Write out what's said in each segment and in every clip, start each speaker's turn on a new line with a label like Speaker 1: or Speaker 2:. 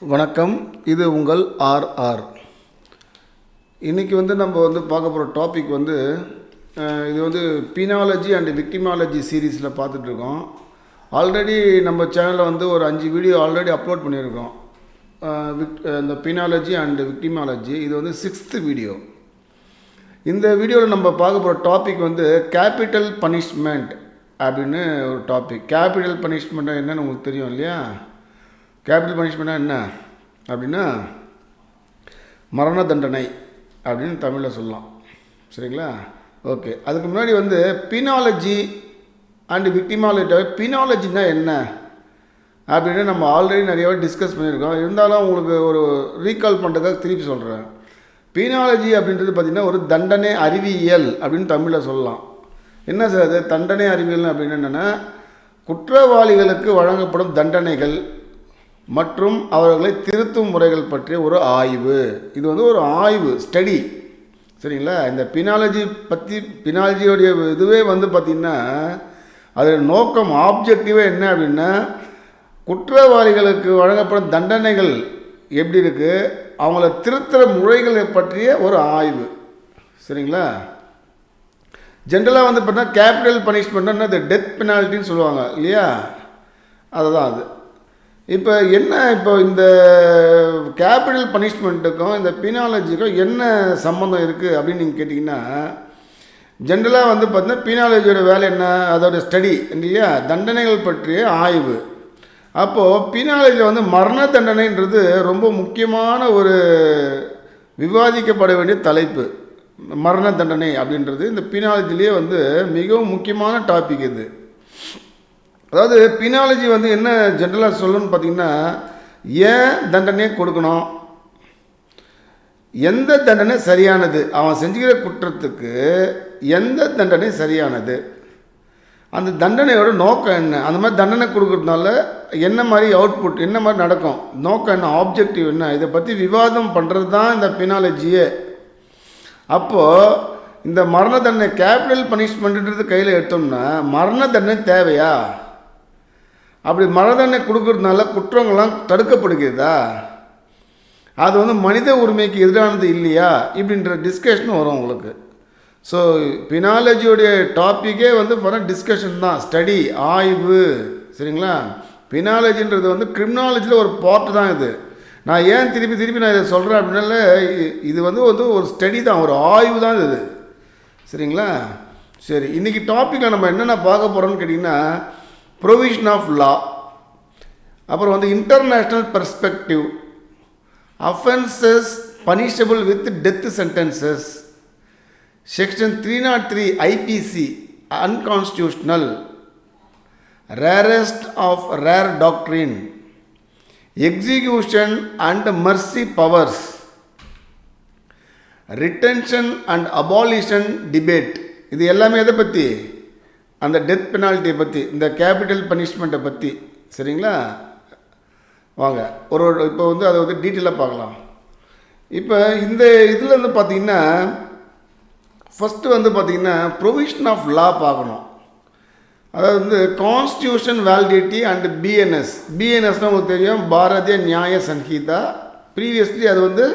Speaker 1: வணக்கம். இது உங்கள் ஆர்ஆர். இன்றைக்கி நம்ம பார்க்க போகிற டாபிக் இது பீனாலஜி அண்ட் விக்டிமாலஜி சீரீஸில் பார்த்துட்ருக்கோம். ஆல்ரெடி நம்ம சேனலில் ஒரு 5 வீடியோ ஆல்ரெடி அப்லோட் பண்ணியிருக்கோம். இந்த பீனாலஜி அண்ட் விக்டிமாலஜி இது 6th வீடியோ. இந்த வீடியோவில் நம்ம பார்க்க போகிற டாபிக் கேபிட்டல் பனிஷ்மெண்ட் அப்படின்னு ஒரு டாபிக். கேபிட்டல் பனிஷ்மெண்ட்டாக என்னன்னு உங்களுக்கு தெரியும் இல்லையா? கேபிட்டல் பனிஷ்மெண்ட்டாக என்ன அப்படின்னா மரண தண்டனை அப்படின்னு தமிழில் சொல்லலாம். சரிங்களா? ஓகே. அதுக்கு முன்னாடி பீனாலஜி அண்டு விக்டிமாலஜி. பீனாலஜினா என்ன அப்படின்னு நம்ம ஆல்ரெடி நிறையவே டிஸ்கஸ் பண்ணியிருக்கோம். இருந்தாலும் உங்களுக்கு ஒரு ரீகால் பண்ணுறதுக்காக திருப்பி சொல்கிறேன். பீனாலஜி அப்படின்றது பார்த்திங்கன்னா ஒரு தண்டனை அறிவியல் அப்படின்னு தமிழில் சொல்லலாம். என்ன சார் அது தண்டனை அறிவியல் அப்படின்னு என்னென்னா, குற்றவாளிகளுக்கு வழங்கப்படும் தண்டனைகள் மற்றும் அவர்களை திருத்தும் முறைகள் பற்றிய ஒரு ஆய்வு. இது ஒரு ஆய்வு, ஸ்டடி. சரிங்களா? இந்த பீனாலஜி பற்றி பீனாலஜியோடைய இதுவே பார்த்திங்கன்னா அதோட நோக்கம், ஆப்ஜெக்டிவே என்ன அப்படின்னா, குற்றவாளிகளுக்கு வழங்கப்படும் தண்டனைகள் எப்படி இருக்குது, அவங்கள திருத்துற முறைகளை பற்றிய ஒரு ஆய்வு. சரிங்களா? ஜென்ரலாக பார்த்தீங்கன்னா கேபிட்டல் பனிஷ்மெண்ட்னா அது டெத் பெனால்ட்டின்னு சொல்லுவாங்க இல்லையா? அதுதான் அது. இப்போ இந்த கேபிட்டல் பனிஷ்மெண்ட்டுக்கும் இந்த பீனாலஜிக்கும் என்ன சம்மந்தம் இருக்குது அப்படின்னு நீங்கள் கேட்டிங்கன்னா, ஜென்ரலாக பார்த்தீங்கன்னா பீனாலஜியோட வேலை என்ன, அதோட ஸ்டடி இல்லையா, தண்டனைகள் பற்றிய ஆய்வு. அப்போது பீனாலஜியில் மரண தண்டனைன்றது ரொம்ப முக்கியமான ஒரு விவாதிக்கப்பட வேண்டிய தலைப்பு. மரண தண்டனை அப்படின்றது இந்த பீனாலஜிலேயே மிகவும் முக்கியமான டாபிக் இது. அதாவது பீனாலஜி என்ன ஜென்ரலாக சொல்லணும்னு பார்த்திங்கன்னா, ஏன் தண்டனையை கொடுக்கணும், எந்த தண்டனை சரியானது, அவன் செஞ்சுக்கிற குற்றத்துக்கு எந்த தண்டனை சரியானது, அந்த தண்டனையோட நோக்கம் என்ன, அந்த மாதிரி தண்டனை கொடுக்கறதுனால என்ன மாதிரி அவுட்புட், என்ன மாதிரி நடக்கும், நோக்கம் என்ன, ஆப்ஜெக்டிவ் என்ன, இதை பற்றி விவாதம் பண்ணுறது தான் இந்த பீனாலஜியே. அப்போது இந்த மரண தண்டனை கேபிட்டல் பனிஷ்மெண்ட்டுன்றது கையில் எடுத்தோம்னா, மரண தண்டனை தேவையா, அப்படி மரண தண்டனை கொடுக்கறதுனால குற்றங்கள்லாம் தடுக்கப்படுகிறதா, அது மனித உரிமைக்கு எதிரானது இல்லையா, இப்படின்ற டிஸ்கஷன் வரும் உங்களுக்கு. ஸோ பீனாலஜியோடைய டாப்பிக்கே டிஸ்கஷன் தான், ஸ்டடி, ஆய்வு. சரிங்களா? பீனாலஜின்றது கிரிமினாலஜியில் ஒரு பார்ட் தான் இது. நான் ஏன் திருப்பி நான் இதை சொல்கிறேன் அப்படின்னால, இது ஒரு ஸ்டடி தான், ஒரு ஆய்வு தான் இது. சரிங்களா? சரி, இன்றைக்கி டாப்பிக்கில் நம்ம என்னென்ன பார்க்க போகிறோம்னு கேட்டிங்கன்னா, ப்ரொவிஷன் ஆஃப் லா, அப்புறம் international perspective, offences punishable with death sentences, section 303 IPC unconstitutional, rarest of rare doctrine, execution and mercy powers, retention and abolition debate. இது எல்லாமே எதை பற்றி, அந்த டெத் பெனால்ட்டியை பற்றி, இந்த கேபிட்டல் பனிஷ்மெண்ட்டை பற்றி. சரிங்களா? வாங்க ஒரு இப்போ அதை டீட்டெயிலாக பார்க்கலாம். இப்போ இந்த இதில் பார்த்திங்கன்னா ஃபஸ்ட்டு பார்த்திங்கன்னா ப்ரொவிஷன் ஆஃப் லா பார்க்கணும். அதாவது கான்ஸ்டியூஷன் வேலிடிட்டி அண்ட் பிஎன்எஸ். பிஎன்எஸ்னால் உங்களுக்கு தெரியும், பாரதிய நியாய சங்கீதா. ப்ரீவியஸ்லி அது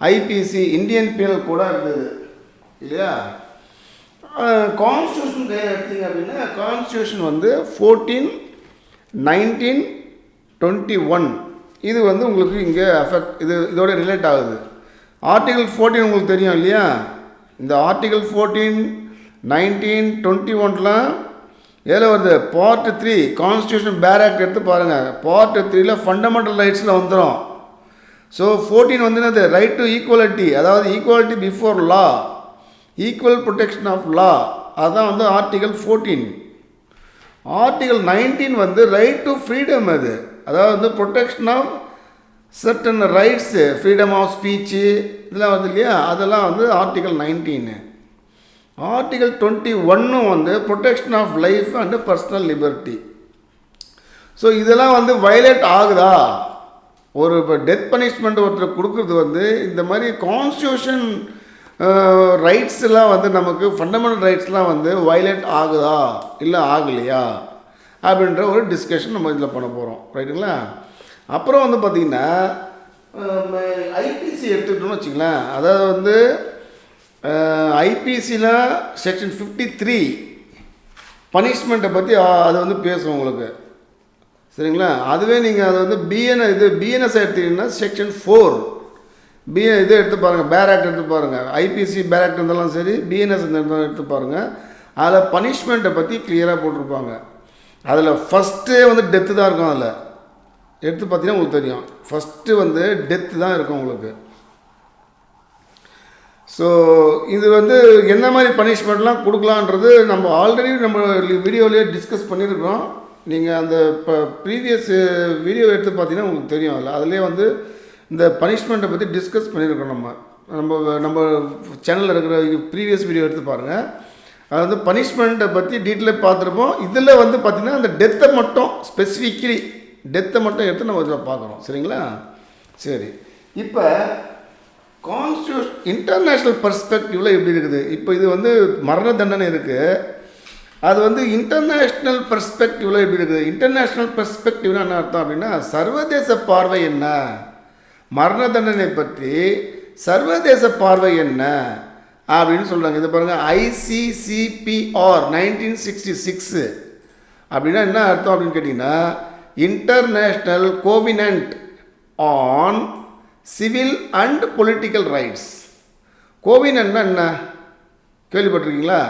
Speaker 1: ஐபிசி இந்தியன் பீனல் கோடாக இருந்தது இல்லையா? கான்ஸ்டியூஷன் கையில் எடுத்தீங்க அப்படின்னா, கான்ஸ்டியூஷன் 14, 19, 21 இது உங்களுக்கு இங்கே அஃபெக்ட், இதோட ரிலேட் ஆகுது. ஆர்டிகல் 14 உங்களுக்கு தெரியும் இல்லையா? இந்த ஆர்டிகல் 14, 19, 21லாம் எதில் வருது? பார்ட் 3 கான்ஸ்டியூஷன் பேர் ஆக்ட் எடுத்து பாருங்கள். பார்ட் 3ல் ஃபண்டமெண்டல் ரைட்ஸில் வந்துடும். ஸோ 14 என்னது, ரைட் டு ஈக்குவலிட்டி, அதாவது equality before law, equal protection of law, அதுதான் article 14. Article 19 right to freedom, அது அதாவது protection of certain rights, freedom of speech, இதெல்லாம் இல்லையா, அதெல்லாம் article 19. Article 21 protection of life and personal liberty. So இதெல்லாம் violate ஆகுதா? ஒரு இப்போ டெத் பனிஷ்மெண்ட் ஒருத்தர் கொடுக்குறது இந்த மாதிரி கான்ஸ்டியூஷன் ரைட்ஸ்லாம் நமக்கு ஃபண்டமெண்டல் ரைட்ஸ்லாம் வயலேட் ஆகுதா இல்லை ஆகலையா அப்படின்ற ஒரு டிஸ்கஷன் நம்ம இதில் பண்ண போகிறோம். ரைட்டுங்களா? அப்புறம் வந்து பார்த்திங்கன்னா ஐபிசி எடுத்துக்கிட்டோம்னு வச்சுங்களேன். அதாவது வந்து ஐபிசியில் செக்ஷன் 53 பனிஷ்மெண்ட்டை பற்றி அது வந்து பேசும் உங்களுக்கு, சரிங்களா. அதுவே நீங்கள் அதை வந்து பிஎன்எஸ் எடுத்தீங்கன்னா செக்ஷன் 4 இது எடுத்து பாருங்கள், பேர் ஆக்ட் எடுத்து பாருங்கள். ஐபிசி பேர் ஆக்ட் இருந்தாலும் சரி, பிஎன்எஸ் இருந்தாலும் எடுத்து பாருங்கள். அதில் பனிஷ்மெண்ட்டை பற்றி கிளியராக போட்டிருப்பாங்க. அதில் ஃபஸ்ட்டே வந்து டெத்து தான் இருக்கும். அதில் எடுத்து பார்த்தீங்கன்னா உங்களுக்கு தெரியும், ஃபஸ்ட்டு வந்து டெத்து தான் இருக்கும் உங்களுக்கு. ஸோ இது வந்து என்ன மாதிரி பனிஷ்மெண்ட்லாம் கொடுக்கலான்றது நம்ம ஆல்ரெடி நம்ம வீடியோவிலே டிஸ்கஸ் பண்ணியிருக்கோம். நீங்கள் அந்த இப்போ ப்ரீவியஸ் வீடியோ எடுத்து பார்த்தீங்கன்னா உங்களுக்கு தெரியும். அதிலே வந்து இந்த பனிஷ்மெண்ட்டை பற்றி டிஸ்கஸ் பண்ணியிருக்கோம். நம்ம சேனலில் இருக்கிற ப்ரீவியஸ் வீடியோ எடுத்து பாருங்கள். அது வந்து பனிஷ்மெண்ட்டை பற்றி டீட்டெயிலாக பார்த்துருப்போம். இதில் வந்து பார்த்திங்கன்னா அந்த டெத்தை மட்டும் ஸ்பெசிஃபிக்லி டெத்தை மட்டும் எடுத்து நம்ம இதில் பார்க்குறோம், சரிங்களா. சரி, இப்போ இன்டர்நேஷ்னல் பர்ஸ்பெக்டிவில் எப்படி இருக்குது? இப்போ இது வந்து மரண தண்டனை இருக்குது. அது வந்து இன்டர்நேஷ்னல் பர்ஸ்பெக்டிவில் எப்படி இருக்குது? இன்டர்நேஷ்னல் பர்ஸ்பெக்டிவ்னா என்ன அர்த்தம் அப்படின்னா, சர்வதேச பார்வை என்ன, மரண தண்டனை பற்றி சர்வதேச பார்வை என்ன அப்படின்னு சொல்கிறாங்க. இது பாருங்கள், ICCPR 1966 அப்படின்னா என்ன அர்த்தம் அப்படின்னு கேட்டிங்கன்னா, international covenant on civil and political rights. கோவினன்ட்னா என்ன கேள்விப்பட்டிருக்கீங்களா?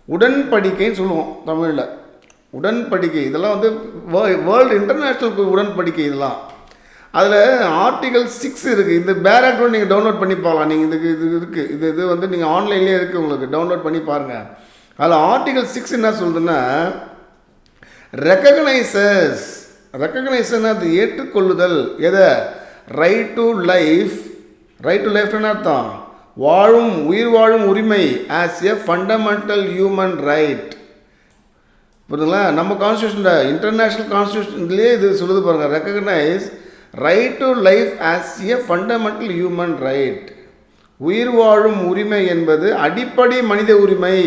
Speaker 1: உடன்படிக்கைன்னு சொல்லுவோம் தமிழில். உடன்படிக்கை இதெல்லாம் வந்து வேர்ல்டு இன்டர்நேஷ்னல் உடன்படிக்கை இதெல்லாம். அதில் ஆர்டிகல் 6 இருக்குது. இந்த பேர் ஆக்ட் நீங்கள் டவுன்லோட் பண்ணி பார்க்கலாம். நீங்கள் இது இருக்குது, இது வந்து நீங்கள் ஆன்லைன்லேயே இருக்குது, உங்களுக்கு டவுன்லோட் பண்ணி பாருங்கள். அதில் ஆர்டிகல் 6 என்ன சொல்லுதுன்னா, ரெக்கக்னைசஸ்னா அது ஏற்றுக்கொள்ளுதல். எதை? ரைட் டு லைஃப்னு அர்த்தம், உயிர் வாழும் உரிமை as a fundamental human right. புரியுதுங்களா? நம்ம கான்ஸ்டியூஷனில் இன்டர்நேஷ்னல் கான்ஸ்டியூஷன்லேயே இது சொல்லுது பாருங்கள், recognise right to life as a fundamental human right. உயிர் வாழும் உரிமை என்பது அடிப்படை மனித உரிமை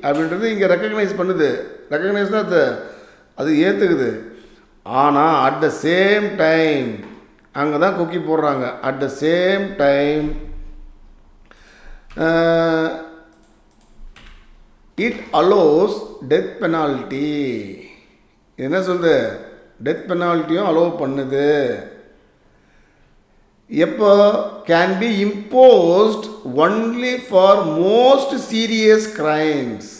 Speaker 1: அப்படின்றது இங்கே ரெக்கக்னைஸ் பண்ணுது. ரெக்கக்னைஸ்னால் அது ஏற்றுக்குது. ஆனால் அட் த சேம் டைம் அங்கே தான் கொக்கி போடுறாங்க. At the same time it allows death penalty. என்ன சொல்லுது? டெத் பெனால்ட்டியும் அலோவ் பண்ணுது. எப்போ? Can be imposed only for most serious crimes.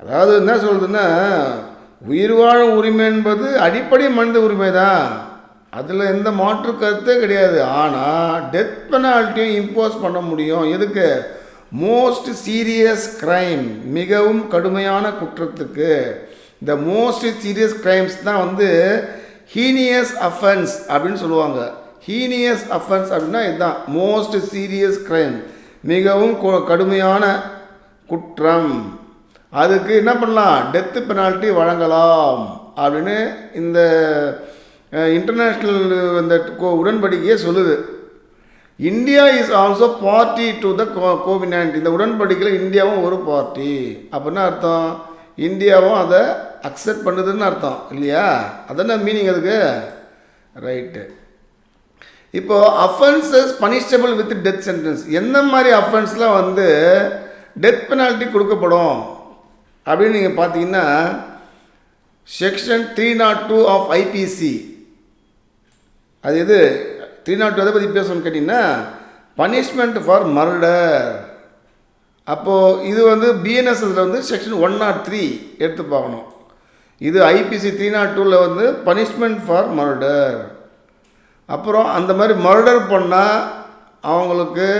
Speaker 1: அதாவது என்ன சொல்றதுன்னா, உயிர் வாழும் உரிமை என்பது அடிப்படை மனித உரிமை தான், அதில் எந்த மாற்று கருத்தே கிடையாது. ஆனால் டெத் பெனால்ட்டியும் இம்போஸ் பண்ண முடியும். எதுக்கு? மோஸ்ட் சீரியஸ் கிரைம், மிகவும் கடுமையான குற்றத்துக்கு. இந்த மோஸ்ட் சீரியஸ் கிரைம்ஸ் தான் வந்து ஹீனியஸ் அஃபென்ஸ் அப்படின்னு சொல்லுவாங்க. ஹீனியஸ் அஃபென்ஸ் அப்படின்னா இதுதான் மோஸ்ட் சீரியஸ் கிரைம், மிகவும் கடுமையான குற்றம். அதுக்கு என்ன பண்ணலாம்? டெத்து பெனால்ட்டி வழங்கலாம் அப்படின்னு இந்த இன்டர்நேஷ்னல் இந்த உடன்படிக்கையே சொல்லுது. India is also party to the covenant. இந்த உடன்படிக்கையில் இந்தியாவும் ஒரு பார்ட்டி. அப்படின்னா அர்த்தம் இந்தியாவும் அதை அக்செப்ட் பண்ணுதுன்னு அர்த்தம் இல்லையா? அதான மீனிங் அதுக்கு, ரைட்டு. இப்போது offences punishable with death sentence. எந்த மாதிரி அஃபென்ஸ்லாம் வந்து டெத் பெனால்ட்டி கொடுக்கப்படும் அப்படின்னு நீங்கள் பார்த்தீங்கன்னா, செக்ஷன் 302 ஆஃப் ஐபிசி. அது எது 302 எதை பற்றி பேசணும்னு கேட்டிங்கன்னா, பனிஷ்மெண்ட் ஃபார் மர்டர். அப்போது இது வந்து பிஎன்எஸ்ல வந்து செக்ஷன் 103 எடுத்து பார்க்கணும். இது ஐபிசி 302 வந்து பனிஷ்மெண்ட் ஃபார் மர்டர். அப்புறம் அந்த மாதிரி மர்டர் பண்ணால் அவங்களுக்கு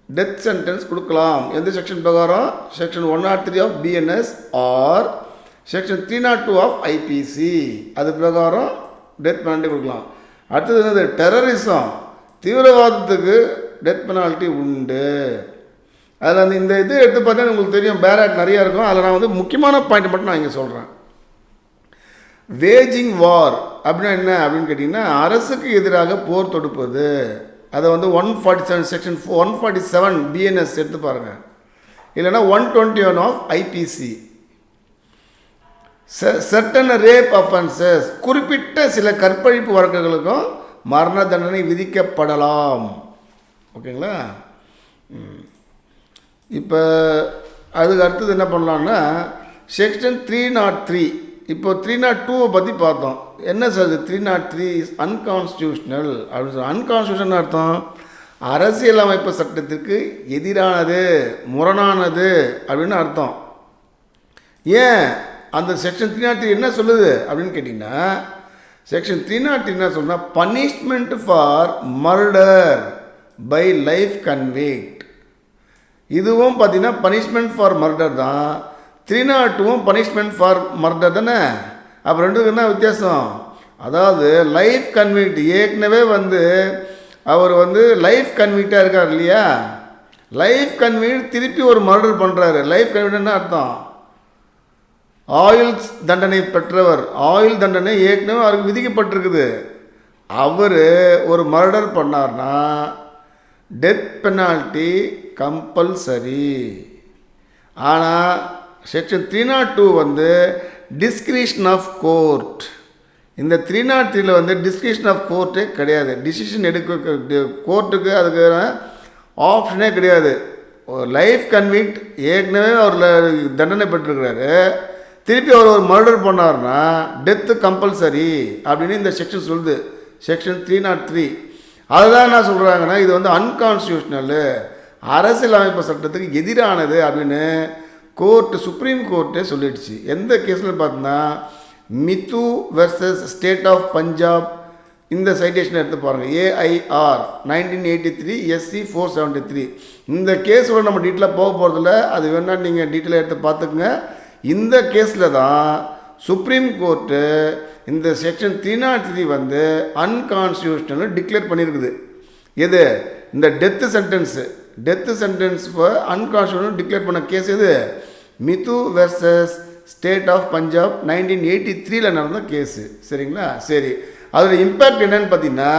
Speaker 1: டெத் சென்டென்ஸ் கொடுக்கலாம். எந்த செக்ஷன் பிரகாரம்? Section 103 of BNS or section 302 of IPC. அது பிரகாரம் டெத் பெனால்ட்டி கொடுக்கலாம். அடுத்தது என்னது? டெரரிசம், தீவிரவாதத்துக்கு டெத் பெனால்ட்டி உண்டு. அதில் அந்த இந்த இது எடுத்து பார்த்தீங்கன்னா உங்களுக்கு தெரியும், பேர் ஆக்ட் நிறையா இருக்கும். அதில் நான் வந்து முக்கியமான பாயிண்ட் மட்டும் நான் இங்கே சொல்கிறேன். வேஜிங் வார் அப்படின்னா என்ன அப்படின்னு கேட்டிங்கன்னா, அரசுக்கு எதிராக போர் தொடுப்பது. அதை வந்து 147 செக்ஷன் 147 பிஎன்எஸ் எடுத்து பாருங்கள், இல்லைன்னா 121 of IPC. certain rape offences, குறிப்பிட்ட சில கற்பழிப்பு வழக்குகளுக்கும் மரண தண்டனை விதிக்கப்படலாம். ஓகேங்களா? இப்போ அதுக்கு அடுத்தது என்ன பண்ணலான்னா செக்ஷன் 303. இப்போ 302 பற்றி பார்த்தோம். என்ன சார் இது 303 இஸ் அன்கான்ஸ்டியூஷனல் அப்படின்னு சொல்லி. அன்கான்ஸ்டியூஷன் அர்த்தம் அரசியலமைப்பு சட்டத்திற்கு எதிரானது, முரணானது அப்படின்னு அர்த்தம். ஏன் அந்த செக்ஷன் 303 என்ன சொல்லுது அப்படின்னு கேட்டிங்கன்னா, செக்ஷன் 303 என்ன சொல்லுன்னா, punishment for murder by life convict. இதுவும் பார்த்தீங்கன்னா பனிஷ்மெண்ட் ஃபார் மர்டர் தான். 302வும் பனிஷ்மெண்ட் ஃபார் மர்டர் தானே. அப்போ ரெண்டுக்கு என்ன வித்தியாசம்? அதாவது லைஃப் கன்விக்ட் ஏற்கனவே அவர் லைஃப் கன்விக்டாக இருக்கார் இல்லையா, லைஃப் கன்விக்ட் திருப்பி ஒரு மர்டர் பண்ணுறாரு. லைஃப் கன்விக்ட் என்ன அர்த்தம்? ஆயுள் தண்டனை பெற்றவர். ஆயுள் தண்டனை ஏற்கனவே அவருக்கு விதிக்கப்பட்டிருக்குது. அவர் ஒரு மர்டர் பண்ணார்னா டெத் பெனால்ட்டி கம்பல்சரி. ஆனால் செக்ஷன் 302 டிஸ்கிரிஷன் ஆஃப் கோர்ட். இந்த 303 டிஸ்கிரிஷன் ஆஃப் கோர்ட்டே கிடையாது. டிசிஷன் எடுக்க கோர்ட்டுக்கு அதுக்கு ஆப்ஷனே கிடையாது. லைஃப் கன்விக்ட் ஏற்கனவே அவர் தண்டனை பெற்றிருக்கிறாரு, திருப்பி அவர் ஒரு மர்டர் பண்ணார்னா டெத்து கம்பல்சரி அப்படின்னு இந்த செக்ஷன் சொல்லுது. செக்ஷன் 303. அதுதான் என்ன சொல்கிறாங்கன்னா, இது அன்கான்ஸ்டியூஷனல், அரசியலமைப்பு சட்டத்துக்கு எதிரானது அப்படின்னு கோர்ட்டு, சுப்ரீம் கோர்ட்டே சொல்லிடுச்சு. எந்த கேஸில் பார்த்தோன்னா Mithu versus state of Punjab. இந்த சைட்டேஷன் எடுத்து பாருங்கள். AIR 1983 SC 473. இந்த கேஸோட நம்ம டீட்டெயிலாக போக போகிறதில்ல, அது வேணால் நீங்கள் டீட்டெயிலாக எடுத்து பார்த்துக்குங்க. இந்த கேஸில் தான் சுப்ரீம் கோர்ட்டு இந்த செக்ஷன் 303 அன்கான்ஸ்டியூஷனல் டிக்ளேர் பண்ணியிருக்குது. எது? இந்த death sentence for unconstitutional declare பண்ண கேஸ் எது? Mithu versus state of Punjab 1983 நடந்த கேஸு. சரிங்களா? சரி, அதோட இம்பேக்ட் என்னன்னு பார்த்தீங்கன்னா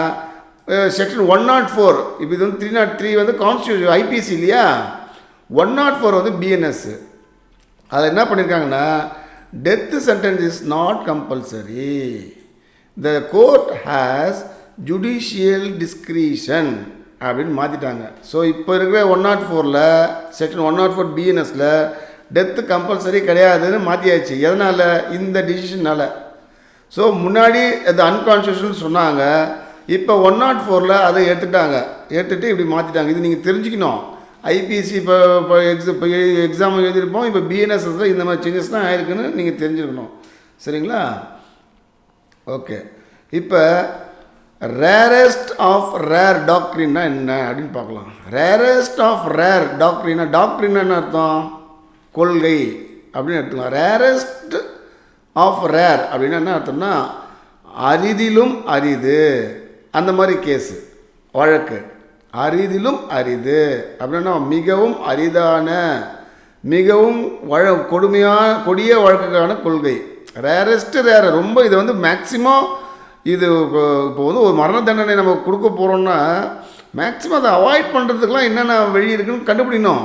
Speaker 1: செக்ஷன் 104. இப்போ இது 303 கான்ஸ்டியூஷன் IPC இல்லையா, 104 BNS. அதில் என்ன பண்ணியிருக்காங்கன்னா, death sentence is not compulsory, the court has judicial discretion அப்படின்னு மாற்றிட்டாங்க. ஸோ இப்போ இருக்கிற 104 செக்ஷன் 104 BNSல டெத்து கம்பல்சரி கிடையாதுன்னு மாற்றியாச்சு. எதனால்? இந்த டிசிஷனால். ஸோ முன்னாடி அது அன்கான்ஸ்டியூஷனல் சொன்னாங்க, இப்போ 104 அதை எடுத்துகிட்டு இப்படி மாற்றிட்டாங்க. இது நீங்கள் தெரிஞ்சுக்கணும். IPC இப்போ எக்ஸாம் எழுதியிருப்போம், இப்போ BNSல இந்த மாதிரி சேஞ்சஸ் தான் ஆயிருக்குன்னு நீங்கள் தெரிஞ்சுக்கணும். சரிங்களா? ஓகே, இப்போ ரேரஸ்ட் ஆஃப் ரேர் டாக்ட்ரின்னா என்ன அப்படின்னு பார்க்கலாம். ரேரஸ்ட் ஆஃப் ரேர் டாக்ட்ரின்னா என்ன அர்த்தம்? கொள்கை அப்படின்னு எடுத்துக்கலாம். ரேரஸ்ட் ஆஃப் ரேர் அப்படின்னா என்ன அர்த்தம்னா அரிதிலும் அரிது, அந்த மாதிரி கேஸு வழக்கு. அரிதிலும் அரிது அப்படின்னா மிகவும் அரிதான, மிகவும் கொடிய வழக்குக்கான கொள்கை. ரேரஸ்ட்டு ரேர், ரொம்ப இது மேக்சிமம். இது இப்போ ஒரு மரண தண்டனை நம்ம கொடுக்க போகிறோம்னா மேக்சிமம் அதை அவாய்ட் பண்ணுறதுக்கெலாம் என்னென்ன வழி இருக்குன்னு கண்டுபிடிக்கணும்.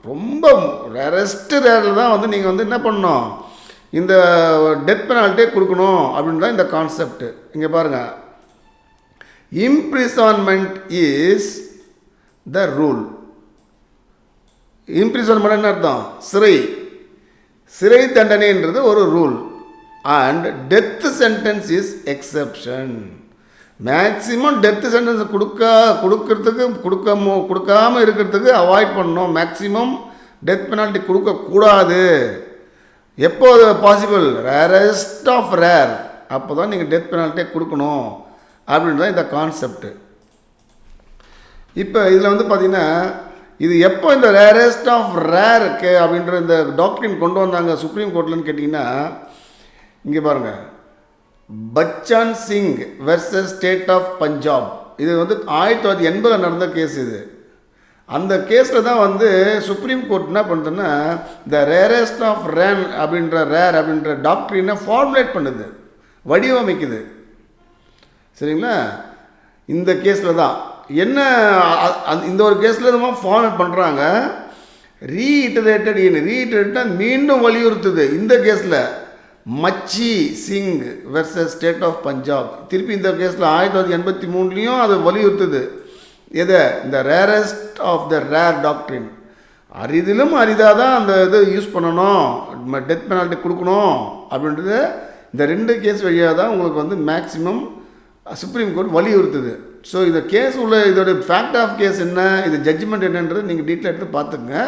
Speaker 1: ரொம்ப ரேரஸ்ட்டு ரேரில் தான் நீங்கள் என்ன பண்ணணும், இந்த டெத் பெனால்ட்டியே கொடுக்கணும் அப்படின்னு தான் இந்த கான்செப்ட். இங்கே பாருங்கள், imprisonment is the rule. Imprisonment என்ன அர்த்தம்? சிறை தண்டனைன்றது ஒரு rule. And death sentence is exception. Maximum death sentence கொடுக்காமல் இருக்கிறதுக்கு அவாய்ட் பண்ணணும். மேக்சிமம் டெத் பெனால்ட்டி கொடுக்கக்கூடாது. எப்போ பாசிபிள்? ரேரஸ்ட் ஆஃப் ரேர், அப்போ தான் நீங்கள் டெத் பெனால்ட்டியை கொடுக்கணும் அப்படின்னு தான் இந்த கான்செப்ட். இப்போ இதில் பார்த்தீங்கன்னா இது எப்போ இந்த ரேரஸ்ட் ஆஃப் ரேர் அப்படின்ற இந்த டாக்ட்ரின் கொண்டு வந்தாங்க சுப்ரீம் கோர்ட்லன்னு கேட்டிங்கன்னா, இங்கே பாருங்கள், Bachan Singh versus state of Punjab. இது 1980 நடந்த கேஸ். இது அந்த கேஸில் தான் சுப்ரீம் கோர்ட் என்ன பண்ணுதுன்னா இந்த ரேரஸ்ட் ஆஃப் ரேர் அப்படின்ற டாக்ட்ரினை ஃபார்முலேட் பண்ணுது, வடிவமைக்குது. சரிங்களா? இந்த கேஸில் தான் என்ன இந்த ஒரு கேஸில் நம்ம ஃபார்முலேட் பண்ணுறாங்க. ரீஇட்டரேட்டட் மீண்டும் வலியுறுத்துது. இந்த கேஸில் Machhi Singh versus state of Punjab. திருப்பி இந்த கேஸில் 1983 அது வலியுறுத்துது. எதை? இந்த rarest of the rare doctrine, அரிதிலும் அரிதாக தான் அந்த இது யூஸ் பண்ணணும், டெத் பெனால்ட்டி கொடுக்கணும் அப்படின்றது இந்த 2 கேஸ் வழியாக தான் உங்களுக்கு வந்து மேக்ஸிமம் சுப்ரீம் கோர்ட் வலியுறுத்துது. ஸோ இந்த கேஸ் உள்ள இதோட ஃபேக்ட் ஆஃப் கேஸ் என்ன, இது ஜட்ஜ்மெண்ட் என்னன்றது நீங்கள் டீட்டெயில் எடுத்து பார்த்துக்குங்க.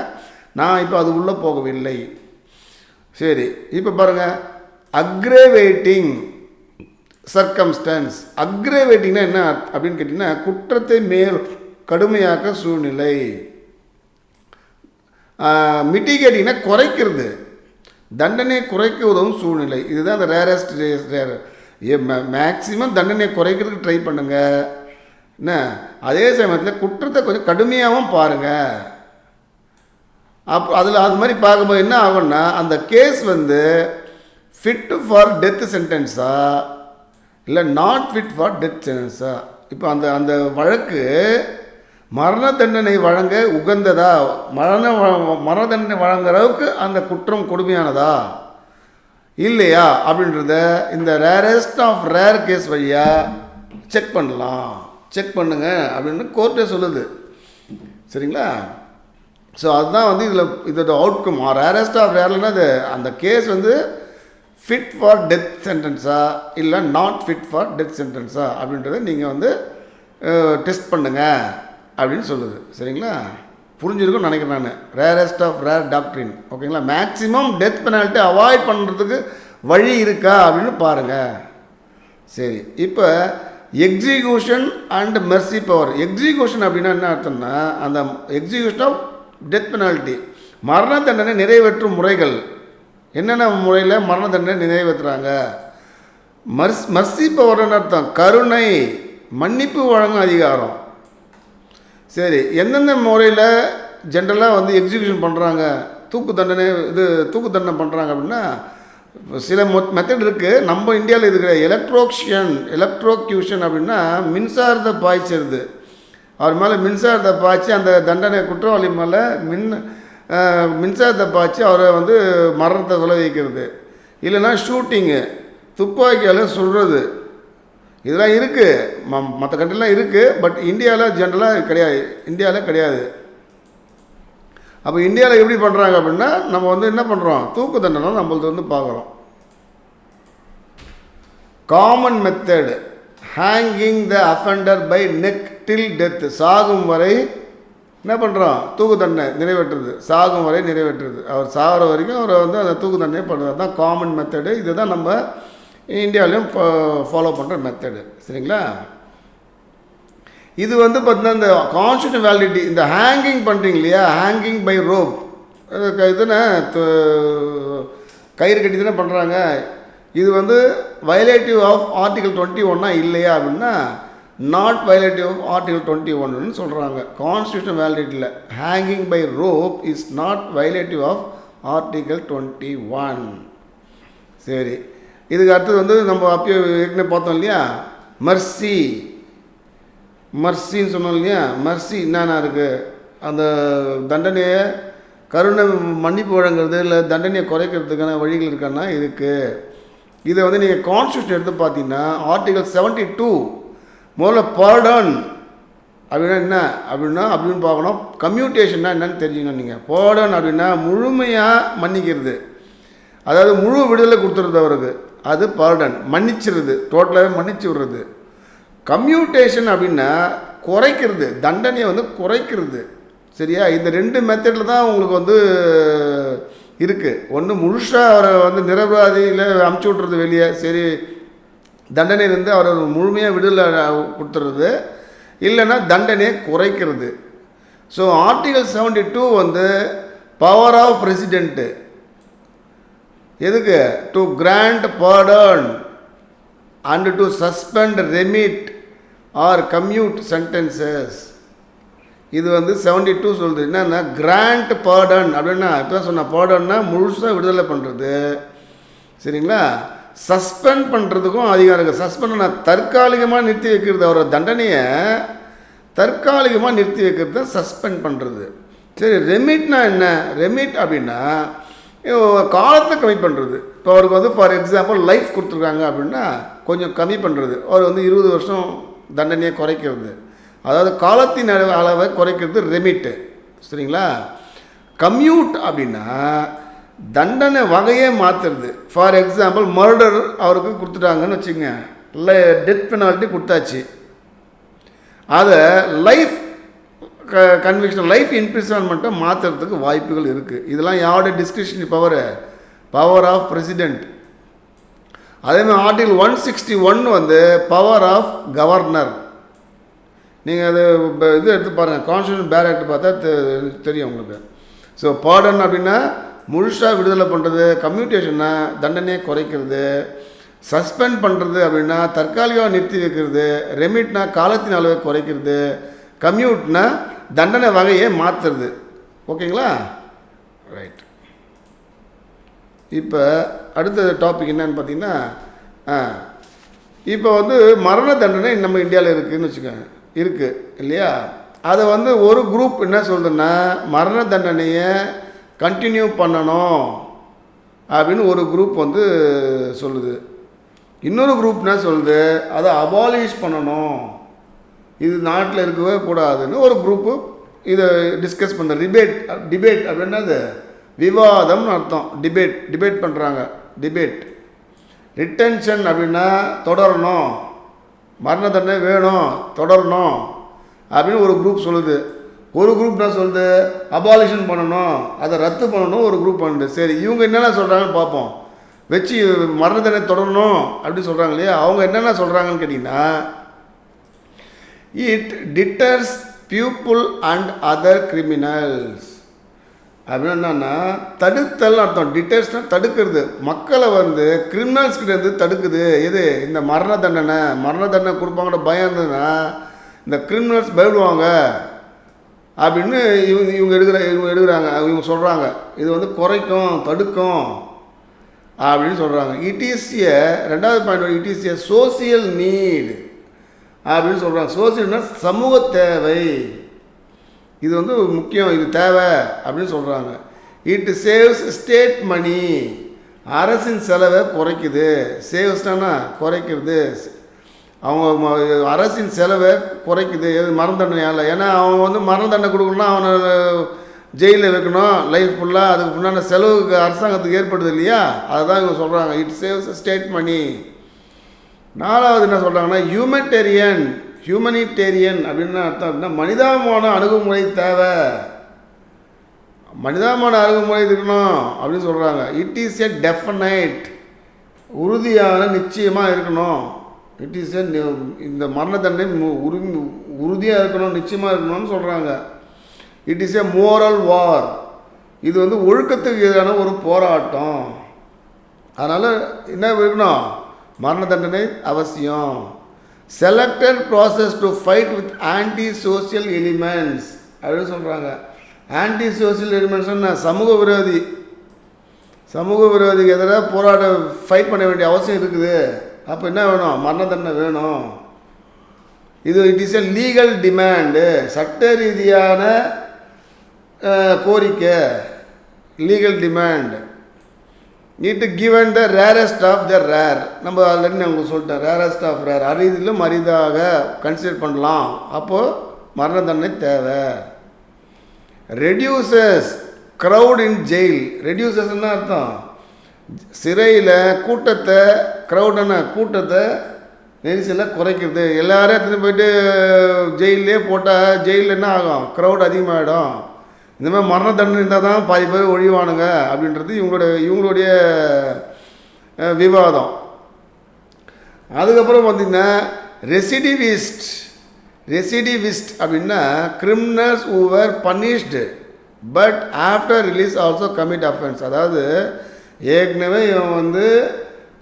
Speaker 1: நான் இப்போ அது உள்ளே போகவில்லை. சரி, இப்போ பாருங்கள், அக்ரேவேட்டிங் சர்க்கம்ஸ்டன்ஸ். அக்ரேவேட்டிங்னா என்ன அப்படின்னு கேட்டிங்கன்னா, குற்றத்தை மேல் கடுமையாக்க சூழ்நிலை. மிட்டிகேட்டிங்னா குறைக்கிறது, தண்டனை குறைக்க உதவும் சூழ்நிலை. இதுதான் அந்த ரேரஸ்ட் ரேர். மேக்ஸிமம் தண்டனை குறைக்கிறதுக்கு ட்ரை பண்ணுங்கள் என்ன. அதே சமயத்தில் குற்றத்தை கொஞ்சம் கடுமையாகவும் பாருங்கள். அதில் அது மாதிரி பார்க்கும்போது என்ன ஆகும்னா, அந்த கேஸ் வந்து ஃபிட் ஃபார் டெத் சென்டென்ஸா இல்லை நாட் ஃபிட் ஃபார் டெத் சென்டென்ஸா. இப்போ அந்த வழக்கு மரண தண்டனை வழங்க உகந்ததா, மரண தண்டனை வழங்குற அளவுக்கு அந்த குற்றம் கொடுமையானதா இல்லையா அப்படின்றத இந்த ரேரஸ்ட் ஆஃப் ரேர் கேஸ் வழியாக செக் பண்ணலாம். செக் பண்ணுங்க அப்படின்னு கோர்ட்டே சொல்லுது. சரிங்களா? ஸோ அதுதான் வந்து இதோட அவுட்கம். ரேரஸ்ட் ஆஃப் ரேர்லன்னா அது அந்த கேஸ் வந்து ஃபிட் ஃபார் டெத் சென்டென்ஸா இல்லை நாட் ஃபிட் ஃபார் டெத் சென்டென்ஸா அப்படின்றத நீங்கள் வந்து டெஸ்ட் பண்ணுங்க அப்படின்னு சொல்லுது. சரிங்களா? புரிஞ்சிருக்கும்னு நினைக்கிறேன் நான். Rarest of rare doctrine. ஓகேங்களா? மேக்ஸிமம் டெத் பெனால்ட்டி அவாய்ட் பண்ணுறதுக்கு வழி இருக்கா அப்படின்னு பாருங்கள். சரி, இப்போ execution and mercy power. Execution அப்படின்னா என்ன அர்த்தம்னா, அந்த எக்ஸிக்யூஷன் ஆஃப் டெத் பெனால்ட்டி, மரண தண்டனை நிறைவேற்றும் முறைகள். என்னென்ன முறையில் மரண தண்டனை நிறைவேற்றுறாங்க. மெர்சி பவர்னு அர்த்தம் கருணை, மன்னிப்பு வழங்கும் அதிகாரம். சரி, எந்தெந்த முறையில் ஜென்ரலாக வந்து எக்ஸிக்யூஷன் பண்ணுறாங்க, தூக்கு தண்டனை பண்ணுறாங்க அப்படின்னா சில மெத்தட் இருக்குது. நம்ம இந்தியாவில் இருக்கிற எலக்ட்ரோக்யூஷன் அப்படின்னா மின்சாரத்தை பாய்ச்சிருது. அவர் மேலே மின்சாரத்தை பாய்ச்சி அந்த தண்டனை குற்றவாளி மேலே மின்சாரத்தை பாய்ச்சி அவரை வந்து மரணத்தை விளைவிக்கிறது. இல்லைன்னா ஷூட்டிங்கு, துப்பாக்கியால் சுடுறது. இதெல்லாம் இருக்குது, மற்ற கண்ட்ரிலாம் இருக்குது. பட் இந்தியாவில் ஜென்ரலாக கிடையாது. இந்தியாவில் கிடையாது. அப்போ இந்தியாவில் எப்படி பண்ணுறாங்க அப்படின்னா, நம்ம வந்து என்ன பண்ணுறோம், தூக்கு தண்டனை நம்மளது வந்து பார்க்குறோம். Common method hanging the offender by neck till death. சாகும் வரை என்ன பண்ணுறோம், தூக்கு தண்டனை நிறைவேற்றுறது. சாகும் வரை நிறைவேற்றுறது. அவர் சாகிற வரைக்கும் அவரை வந்து அந்த தூக்கு தண்டனை பண்ணுறது தான் காமன் மெத்தடு. இதுதான் நம்ம இந்தியாவிலையும் ஃபாலோ பண்ணுற மெத்தடு. சரிங்களா? இது வந்து பார்த்தீங்கன்னா இந்த கான்ஸ்டியூஷன் வேலிடிட்டி, இந்த ஹேங்கிங் பண்ணுறீங்க இல்லையா, ஹேங்கிங் பை ரோப், இதுன்னு கயிறு கட்டி தானே பண்ணுறாங்க. இது வந்து வயலேட்டிவ் ஆஃப் ஆர்டிகல் 21 இல்லையா அப்படின்னா நாட் வயலேட்டிவ் ஆஃப் ஆர்டிகல் 21 சொல்கிறாங்க. கான்ஸ்டியூஷன் வேலிடிட்டியில் hanging by rope is not violative of article 21. சரி, இதுக்கு அடுத்தது வந்து நம்ம அப்பயே ஏற்கனவே பார்த்தோம் இல்லையா, மர்சின்னு சொன்னோம் இல்லையா. மர்சி என்னென்ன இருக்குது, அந்த தண்டனையை கருணை மன்னிப்பு வழங்குறது இல்லை தண்டனையை குறைக்கிறதுக்கான வழிகள் இருக்கான்னா இருக்குது. இதை வந்து நீங்கள் கான்ஸ்டியூஷன் எடுத்து பார்த்தீங்கன்னா ஆர்டிகல் 72 முதல்ல பார்டன் அப்படின்னா என்ன அப்படின்னு பார்க்கணும். கம்யூட்டேஷன்னா என்னன்னு தெரிஞ்சுக்கணும். நீங்கள் பார்டன் அப்படின்னா முழுமையாக மன்னிக்கிறது, அதாவது முழு விடுதலை கொடுத்துருது அவருக்கு, அது பார்டன், மன்னிச்சிருது, டோட்டலாகவே மன்னிச்சு விடுறது. கம்யூட்டேஷன் அப்படின்னா குறைக்கிறது, தண்டனையை வந்து குறைக்கிறது. சரியா? இந்த 2 மெத்தடில் தான் உங்களுக்கு வந்து இருக்குது. ஒன்று முழுசாக அவரை வந்து நிரபராதியில் அமுச்சு விட்றது வெளியே, சரி தண்டனையிலேருந்து அவரை முழுமையாக விடுதலை கொடுத்துறது, இல்லைன்னா தண்டனையை குறைக்கிறது. ஸோ ஆர்டிகல் 72 வந்து பவர் ஆஃப் பிரசிடெண்ட்டு. எதுக்கு? To grant pardon and to suspend, remit or commute sentences. இது வந்து 72 சொல்லுது. என்னென்னா கிராண்ட் பார்டன் அப்படின்னா இப்போ சொன்ன பார்டன்னா முழுசாக விடுதலை பண்ணுறது. சரிங்களா? சஸ்பெண்ட் பண்ணுறதுக்கும் அதிகாரம் இருக்குது. சஸ்பெண்ட் தற்காலிகமாக நிறுத்தி வைக்கிறது, அவரோட தண்டனையை தற்காலிகமாக நிறுத்தி வைக்கிறது தான் சஸ்பெண்ட் பண்ணுறது. சரி, ரெமிட்னா என்ன? ரெமிட் அப்படின்னா காலத்தை கம்மி பண்ணுறது. இப்போ அவருக்கு வந்து ஃபார் எக்ஸாம்பிள் லைஃப் கொடுத்துருக்காங்க அப்படின்னா கொஞ்சம் கம்மி பண்ணுறது, அவர் வந்து 20 வருஷம் தண்டனையை குறைக்கிறது, அதாவது காலத்தின் அளவை குறைக்கிறது ரெமிட்டு. சரிங்களா? கம்யூட் அப்படின்னா தண்டனை வகையே மாற்றுறது. ஃபார் எக்ஸாம்பிள் மர்டர் அவருக்கு கொடுத்துட்டாங்கன்னு வச்சுங்க, டெத் பெனால்ட்டி கொடுத்தாச்சு, அதை லைஃப் கன்விக்ஷன் லைஃப் இம்ப்ரிசன்மெண்ட்டை மாற்றுறதுக்கு வாய்ப்புகள் இருக்குது. இதெல்லாம் யாருடைய டிஸ்கிரிப்ஷன் பவர் ஆஃப் பிரசிடெண்ட். அதேமாதிரி ஆர்டிகல் 161 வந்து பவர் ஆஃப் கவர்னர். நீங்கள் அது இது எடுத்து பாருங்கள், கான்ஸ்டியூஷன் பேர் ஆக்ட் பார்த்தா தெரியும் உங்களுக்கு. ஸோ பார்டன் அப்படின்னா முழுசாக விடுதலை பண்ணுறது, கம்யூட்டேஷன்னா தண்டனையை குறைக்கிறது, சஸ்பெண்ட் பண்ணுறது அப்படின்னா தற்காலிகமாக நிறுத்தி வைக்கிறது, ரெமிட்னா காலத்தின் அளவை குறைக்கிறது, கம்யூட்னா தண்டனை வகையை மாற்றுறது. ஓகேங்களா? ரைட். இப்போ அடுத்த டாபிக் என்னன்னு பார்த்தீங்கன்னா, இப்போ வந்து மரண தண்டனை நம்ம இந்தியாவில் இருக்குதுன்னு வச்சுக்கோங்க, இருக்குது இல்லையா? அதை வந்து ஒரு குரூப் என்ன சொல்லுதுன்னா மரண தண்டனையை கண்டினியூ பண்ணணும் அப்படின்னு ஒரு குரூப் வந்து சொல்லுது. இன்னொரு குரூப் என்ன சொல்லுது, அதை அபாலிஷ் பண்ணணும், இது நாட்டில் இருக்கவே கூடாதுன்னு ஒரு குரூப்பு இதை டிஸ்கஸ் பண்ணுற டிபேட் அப்படின்னா அது விவாதம்னு அர்த்தம். டிபேட் பண்ணுறாங்க. டிபேட். ரிட்டென்ஷன் அப்படின்னா தொடரணும், மரண தண்டனை வேணும் தொடரணும் அப்படின்னு ஒரு குரூப் சொல்லுது. ஒரு குரூப் என்ன சொல்லுது, அபாலிஷன் பண்ணணும், அதை ரத்து பண்ணணும் ஒரு குரூப் பண்ணுது. சரி, இவங்க என்னென்ன சொல்கிறாங்கன்னு பார்ப்போம். வச்சு மரண தண்டனை தொடரணும் அப்படின்னு சொல்கிறாங்க இல்லையா, அவங்க என்னென்ன சொல்கிறாங்கன்னு கேட்டிங்கன்னா, it deters people and other criminals அப்படின்னு என்னன்னா தடுத்தல் அர்த்தம். டிட்டர்ஸ்னால் தடுக்கிறது, மக்களை வந்து கிரிமினல்ஸ்கிட்டேருந்து தடுக்குது. எது? இந்த மரண தண்டனை கொடுப்பாங்கன்ற பயம் இருந்ததுன்னா இந்த கிரிமினல்ஸ் பயப்படுவாங்க அப்படின்னு இவங்க எடுக்கிறாங்க, இவங்க சொல்கிறாங்க. இது வந்து குறைக்கும், தடுக்கும் அப்படின்னு சொல்கிறாங்க. இட் இஸ் ஏ, ரெண்டாவது point, it is a social need அப்படின்னு சொல்கிறாங்க. சோசியல்னா சமூக தேவை, இது வந்து முக்கியம், இது தேவை அப்படின்னு சொல்கிறாங்க. இட் சேவ்ஸ் ஸ்டேட் மணி, அரசின் செலவை குறைக்குது. சேவ்ஸ்னா குறைக்கிறது, அவங்க அரசின் செலவை குறைக்குது. எது? மரண தண்டனையால். ஏன்னா அவங்க வந்து மரண தண்டனை கொடுக்கணும்னா அவனை ஜெயிலில் வைக்கணும் லைஃப் ஃபுல்லாக, அதுக்கு முன்னாடி செலவுக்கு அரசாங்கத்துக்கு ஏற்படுது இல்லையா, அதுதான் இவங்க சொல்கிறாங்க. இட் சேவ்ஸ் ஸ்டேட் மணி. நாலாவது என்ன சொல்கிறாங்கன்னா ஹியூமனிடேரியன் அப்படின்னு அர்த்தம். அப்படின்னா மனிதாபிமான அணுகுமுறை தேவை, மனிதாபிமான அணுகுமுறை இருக்கணும் அப்படின்னு சொல்கிறாங்க. இட் இஸ் எ டெஃபினைட், உறுதியான நிச்சயமாக இருக்கணும். இட் இஸ் எ, இந்த மரண தண்டனை உறுதியாக இருக்கணும், நிச்சயமாக இருக்கணும்னு சொல்கிறாங்க. இட் இஸ் எ மோரல் வார், இது வந்து ஒழுக்கத்துக்கு எதிரான ஒரு போராட்டம். அதனால் என்ன இருக்கணும், மரண தண்டனை அவசியம். Selected process to fight with anti social elements அப்படின்னு சொல்கிறாங்க. ஆன்டி சோசியல் எலிமெண்ட்ஸ்னா சமூக விரோதிக்கு எதிராக ஃபைட் பண்ண வேண்டிய அவசியம் இருக்குது. அப்போ என்ன வேணும், மரண தண்டனை வேணும். இது it is a legal demand, சட்ட ரீதியான கோரிக்கை, legal demand. Need given the rarest of the rare. நம்ம ஆல்ரெடி நான் உங்களுக்கு சொல்லிட்டேன், ரேரஸ்ட் ஆஃப் ரேர், அரிதிலும் அரிதாக கன்சிடர் பண்ணலாம். அப்போது மரண தண்டனை தேவை. Reduces crowd in jail. ரெடியூசஸ்ன்னு அர்த்தம் சிறையில் கூட்டத்தை, கூட்டத்தை நெரிசலை குறைக்கிறது. எல்லோரும் எடுத்துகிட்டு போயிட்டு ஜெயிலே போட்டால் ஜெயிலில் என்ன ஆகும், க்ரௌட் அதிகமாகிடும். இந்த மாதிரி மரண தண்டனை இருந்தால் தான் பாதி பேர் ஒழிவானுங்க அப்படின்றது இவங்களுடைய விவாதம். அதுக்கப்புறம் பார்த்திங்கன்னா ரெசிடிவிஸ்ட் அப்படின்னா criminals who were punished but after release also commit offence. அதாவது ஏற்கனவே இவன் வந்து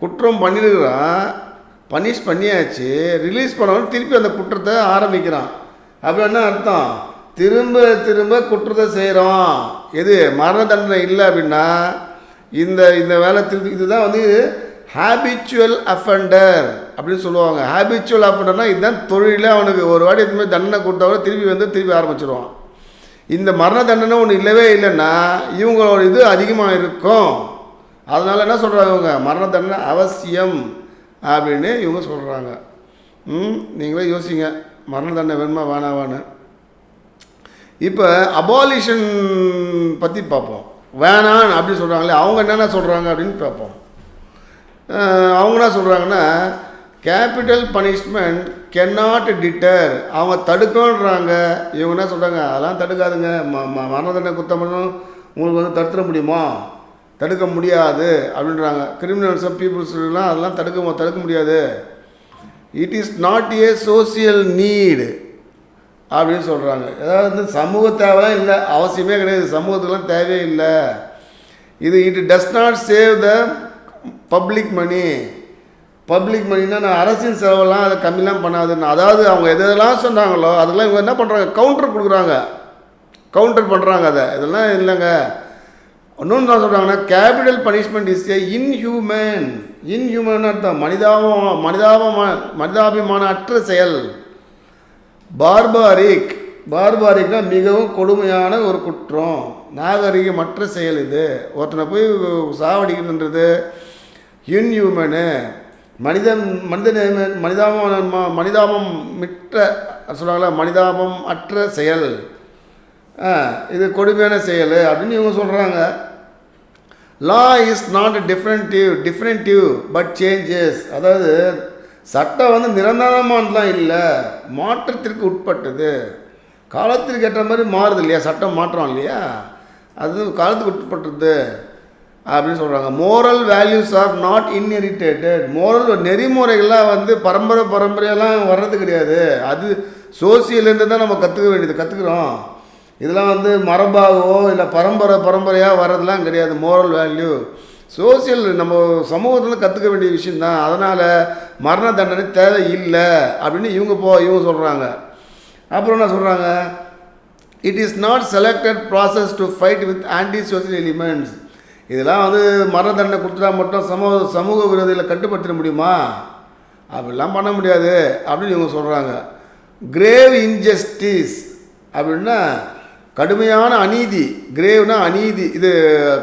Speaker 1: குற்றம் பண்ணியிருக்கிறான், பனிஷ் பண்ணியாச்சு, ரிலீஸ் பண்ணவன் திருப்பி அந்த குற்றத்தை ஆரம்பிக்கிறான். அப்படி என்ன அர்த்தம், திரும்ப குற்றத்தை செய்கிறோம். எது? மரண தண்டனை இல்லை அப்படின்னா இந்த வேலை திருப்பி, இதுதான் வந்து ஹேபிச்சுவல் அஃபெண்டர் அப்படின்னு சொல்லுவாங்க. ஹேபிச்சுவல் அஃபெண்டர்னால் இதுதான் தொழிலே, அவனுக்கு ஒரு வாட்டி இதுமாதிரி தண்டனை கொடுத்தவரை திருப்பி ஆரம்பிச்சிடுவான். இந்த மரண தண்டனை ஒன்று இல்லவே இல்லைன்னா இவங்களோட இது அதிகமாக இருக்கும் அதனால் என்ன சொல்கிறாங்க இவங்க, மரண தண்டனை அவசியம் அப்படின்னு இவங்க சொல்கிறாங்க. நீங்களே யோசிங்க, மரண தண்டனை வேணுமா வேணாவான்னு. இப்போ அபாலிஷன் பற்றி பார்ப்போம். வேணான்னு அப்படி சொல்கிறாங்களே, அவங்க என்னென்ன சொல்கிறாங்க அப்படின்னு பார்ப்போம். அவங்க என்ன சொல்கிறாங்கன்னா, கேபிட்டல் பனிஷ்மெண்ட் cannot deter, அவங்க தடுக்கன்றாங்க. இவங்க என்ன சொல்கிறாங்க, அதெல்லாம் தடுக்காதுங்க, மரண தண்டனை குத்தம் பண்ணணும் உங்களுக்கு வந்து தடுத்துட முடியுமா, தடுக்க முடியாது அப்படின்றாங்க. கிரிமினல்ஸ் பீப்புள்ஸ்லாம் அதெல்லாம் தடுக்க முடியாது. It is not a social need அப்படின்னு சொல்கிறாங்க. ஏதாவது வந்து சமூக தேவைலாம் இல்லை, அவசியமே கிடையாது, சமூகத்துக்கெலாம் தேவையே இல்லை. It does not save the public money. Public மணின்னா நான் அரசின் செலவெல்லாம் அதை கம்மிலாம் பண்ணாதுன்னு, அதாவது அவங்க எதெல்லாம் சொன்னாங்களோ அதெல்லாம் இவங்க என்ன பண்ணுறாங்க, கவுண்டர் கொடுக்குறாங்க, கவுண்டர் பண்ணுறாங்க. அதை இதெல்லாம் இல்லைங்க. இன்னொன்று தான் சொல்கிறாங்கன்னா, capital punishment is a inhuman அர்த்தம், மனிதாபிமான அற்ற செயல். பார்பாரிக்னா மிகவும் கொடுமையான ஒரு குற்றம், நாகரிகமற்ற செயல். இது ஒருத்தனை போய் சாவடிக்கிறதுன்றது இன்ஹியூமனு, மனிதாபம் மிற்ற சொல்கிறாங்களா, மனிதாபம் அற்ற செயல், இது கொடுமையான செயல் அப்படின்னு இவங்க சொல்கிறாங்க. Law is not definitive but changes, அதாவது சட்டம் வந்து நிரந்தரமானதுலாம் இல்லை, மாற்றத்திற்கு உட்பட்டது, காலத்திற்கு ஏற்ற மாதிரி மாறுது இல்லையா, சட்டம் மாற்றம் இல்லையா, அது காலத்துக்கு உட்பட்டது அப்படின்னு சொல்கிறாங்க. Moral values are not inherited, moral நெறிமுறைகள்லாம் வந்து பரம்பரையெல்லாம் வர்றது கிடையாது, அது சோசியலேருந்து தான் நம்ம கற்றுக்குறோம். இதெல்லாம் வந்து மரபாகவோ இல்லை பரம்பரையாக வர்றதுலாம் கிடையாது. மோரல் வேல்யூ சோசியல் நம்ம சமூகத்தில் கற்றுக்க வேண்டிய விஷயந்தான். அதனால் மரண தண்டனை தேவை இல்லை அப்படின்னு இவங்க சொல்கிறாங்க. அப்புறம் என்ன சொல்கிறாங்க, it is not selected process to fight with anti social elements. இதெல்லாம் வந்து மரண தண்டனை கொடுத்துட்டா மட்டும் சமூக விரோதிகளை கட்டுப்படுத்த முடியுமா, அப்படிலாம் பண்ண முடியாது அப்படின்னு இவங்க சொல்கிறாங்க. கிரேவ் இன்ஜஸ்டிஸ் அப்படின்னா கடுமையான அநீதி, கிரேவ்னா அநீதி, இது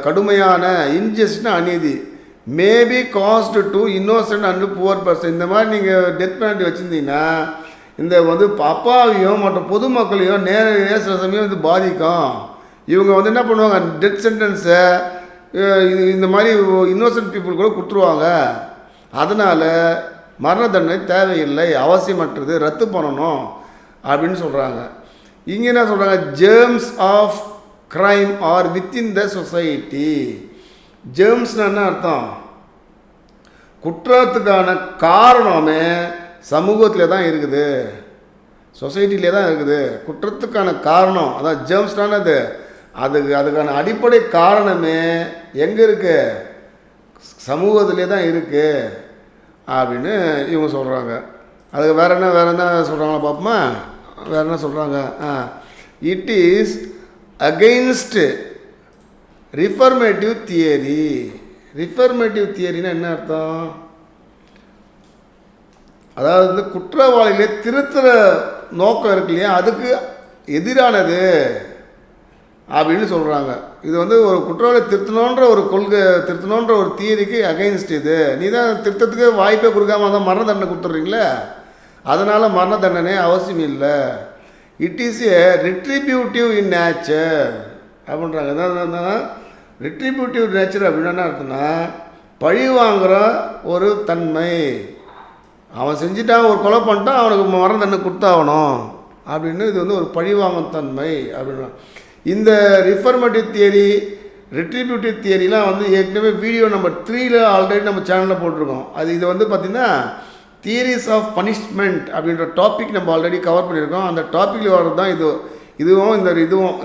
Speaker 1: கடுமையான, இன்ஜஸ்ட்னா அநீதி, maybe cost to Innocent and poor person. இந்த மாதிரி நீங்கள் டெத் பெனல்ட்டி வச்சுருந்தீங்கன்னா இந்த வந்து அப்பாவையும் மற்ற பொதுமக்களையும் நேரடியாக சில சமயம் வந்து பாதிக்கும். இவங்க வந்து என்ன பண்ணுவாங்க, டெத் சென்டென்ஸை இந்த மாதிரி இன்னோசன்ட் பீப்புள் கூட கொடுத்துருவாங்க. அதனால் மரண தண்டனை தேவையில்லை, அவசியமற்றது, ரத்து பண்ணணும் அப்படின்னு சொல்கிறாங்க. இங்கே என்ன சொல்கிறாங்க, germs of crime are within the society. ஜேர்ம்ஸ்னால் என்ன அர்த்தம், குற்றத்துக்கான காரணமே சமூகத்தில் தான் இருக்குது, சொசைட்டிலே தான் இருக்குது. குற்றத்துக்கான காரணம் அதான் ஜேர்ம்ஸ்னானது, அதுக்கான அடிப்படை காரணமே எங்கே இருக்குது, சமூகத்திலே தான் இருக்குது அப்படின்னு இவங்க சொல்கிறாங்க. அதுக்கு வேறு என்ன சொல்கிறாங்களா பார்ப்போமா. வேறு என்ன சொல்கிறாங்க, it is against reformative theory. Reformative தியரின்னா என்ன அர்த்தம், அதாவது வந்து குற்றவாளிகளே திருத்துற நோக்கம் இருக்கு இல்லையா, அதுக்கு எதிரானது அப்படின்னு சொல்கிறாங்க. இது வந்து ஒரு குற்றவாளி திருத்தணுன்ற ஒரு கொள்கை, திருத்தணுன்ற ஒரு தியரிக்கு அகைன்ஸ்ட். இது நீ தான் திருத்தத்துக்கு வாய்ப்பே கொடுக்காம தான் மரண தண்டனை கொடுத்துட்றீங்களே, அதனால் மரண தண்டனை அவசியம் இல்லை. It is a retributive in nature அப்படின்றாங்க. என்ன ரிட்ரிபியூட்டிவ் நேச்சர் அப்படின்னா என்ன அர்த்தம்னா, பழி வாங்குகிற ஒரு தன்மை. அவன் செஞ்சுட்டான், ஒரு கொலை பண்ணிட்டான், அவனுக்கு மரண தண்டனை கொடுத்தாகணும் அப்படின்னு, இது வந்து ஒரு பழி வாங்கும் தன்மை அப்படின்னா. இந்த ரிஃபர்மேட்டிவ் தியரி, ரிட்ரிபியூட்டிவ் தியரிலாம் வந்து ஏற்கனவே வீடியோ நம்பர் 3 ஆல்ரெடி நம்ம சேனலில் போட்டிருக்கோம். இது வந்து பார்த்திங்கன்னா தியரிஸ் ஆஃப் பனிஷ்மெண்ட் அப்படின்ற டாபிக் நம்ம ஆல்ரெடி கவர் பண்ணியிருக்கோம். அந்த டாப்பிக்கில் வர்றது தான் இதுவும்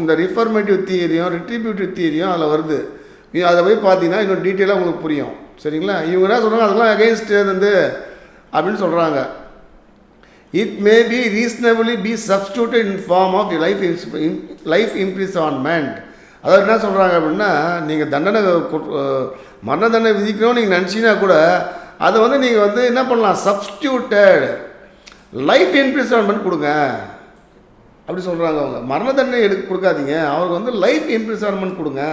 Speaker 1: இந்த ரிஃபர்மேட்டிவ் தியரியும் ரிட்ரிபியூட்டிவ் தியரியும் அதில் வருது. அதை போய் பார்த்தீங்கன்னா இன்னும் டீட்டெயிலாக உங்களுக்கு புரியும். சரிங்களா. இவங்க என்ன சொல்கிறாங்க, அதெல்லாம் அகெயின்ஸ்ட் வந்து அப்படின்னு சொல்கிறாங்க. It may be reasonably be substituted in form of life imprisonment. அதாவது என்ன சொல்கிறாங்க அப்படின்னா, நீங்கள் மரண தண்டனை விதிக்கணும்னு நீங்கள் நினச்சிங்கன்னா கூட அதை வந்து நீங்கள் வந்து என்ன பண்ணலாம், சப்ஸ்டியூட்டட் லைஃப் இம்ப்ரிசன்மெண்ட் கொடுங்க அப்படி சொல்கிறாங்க. அவங்க மரண தண்டனை கொடுக்காதீங்க, அவருக்கு வந்து லைஃப் இம்ப்ரிசன்மெண்ட் கொடுங்க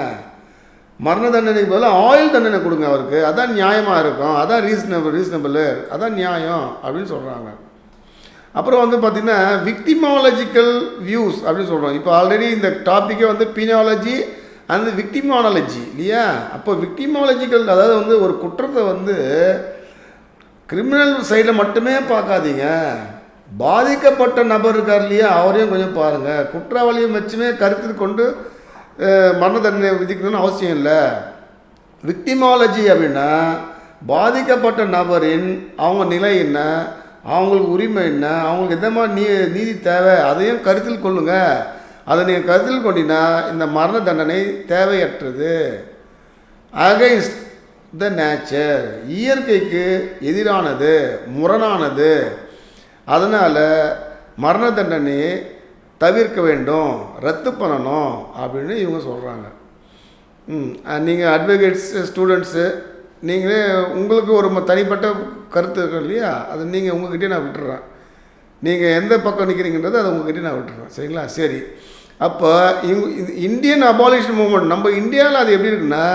Speaker 1: மரண தண்டனைக்கு பதிலாக ஆயுள் தண்டனை கொடுங்க அவருக்கு, அதான் நியாயமாக இருக்கும், அதான் ரீசனபிள், அதான் நியாயம் அப்படின்னு சொல்கிறாங்க. அப்புறம் வந்து பார்த்திங்கன்னா விக்டிமாலஜிக்கல் வியூஸ் அப்படின்னு சொல்கிறோம். இப்போ ஆல்ரெடி இந்த டாப்பிக்கே வந்து பீனாலஜி அண்ட் விக்டிமாலஜி இல்லையா? அப்போ விக்டிமாலஜிக்கல், அதாவது வந்து ஒரு குற்றத்தை வந்து கிரிமினல் சைடில் மட்டுமே பார்க்காதீங்க, பாதிக்கப்பட்ட நபர் இருக்கார் இல்லையா, அவரையும் கொஞ்சம் பாருங்கள். குற்றவாளியும் வச்சுமே கருத்தில் கொண்டு மரண தண்டனை விதிக்கணும்னு அவசியம் இல்லை. விக்டிமாலஜி அப்படின்னா பாதிக்கப்பட்ட நபரின் அவங்க நிலை என்ன, அவங்களுக்கு உரிமை என்ன, அவங்களுக்கு எந்த மாதிரி நீதி தேவை, அதையும் கருத்தில் கொள்ளுங்கள். அதை நீங்கள் கருத்தில் கொண்டீங்கன்னா இந்த மரண தண்டனை தேவையற்றது. அகைன்ஸ்ட் த நேச்சர், இயற்கைக்கு எதிரானது, முரணானது. அதனால் மரண தண்டனையை தவிர்க்க வேண்டும், ரத்து பண்ணணும் அப்படின்னு இவங்க சொல்கிறாங்க. நீங்கள் அட்வொகேட்ஸ், ஸ்டூடெண்ட்ஸு, நீங்களே உங்களுக்கு ஒரு தனிப்பட்ட கருத்து இருக்கு இல்லையா, அது நீங்கள் உங்கள்கிட்டே நான் விட்டுறேன். நீங்கள் எந்த பக்கம் நிற்கிறீங்கன்றது அதை உங்கள்கிட்ட நான் விட்டுறேன். சரிங்களா? சரி. அப்போ இந்தியன் அபாலிஷன் மூவ்மெண்ட் நம்ம இந்தியாவில் அது எப்படி இருக்குன்னா,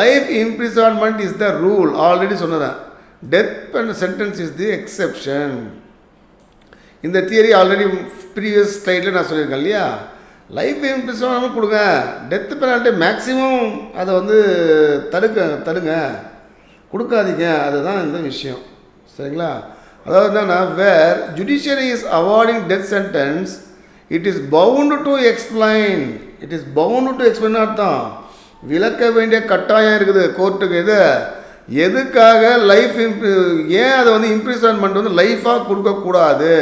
Speaker 1: life imprisonment is the rule. Already சொன்னதான், death and sentence is the exception. இந்த தியரி ஆல்ரெடி ப்ரீவியஸ் ஸ்லைடில் நான் சொல்லியிருக்கேன் இல்லையா. லைஃப் இம்ப்ரிசான்மெண்ட் கொடுங்க, டெத் பெனால்ட்டி மேக்ஸிமம் அதை வந்து தடுங்க, கொடுக்காதீங்க. அதுதான் இந்த விஷயம். சரிங்களா? அதாவது என்னன்னா, where judiciary is awarding death sentence it is bound to explain. அர்த்தம் விளக்க வேண்டிய கட்டாயம் இருக்குது கோர்ட்டுக்கு. எதுக்காக லைஃப் ஏன் அதை வந்து இம்ப்ரிசன்மெண்ட் வந்து லைஃபாக கொடுக்கக்கூடாது,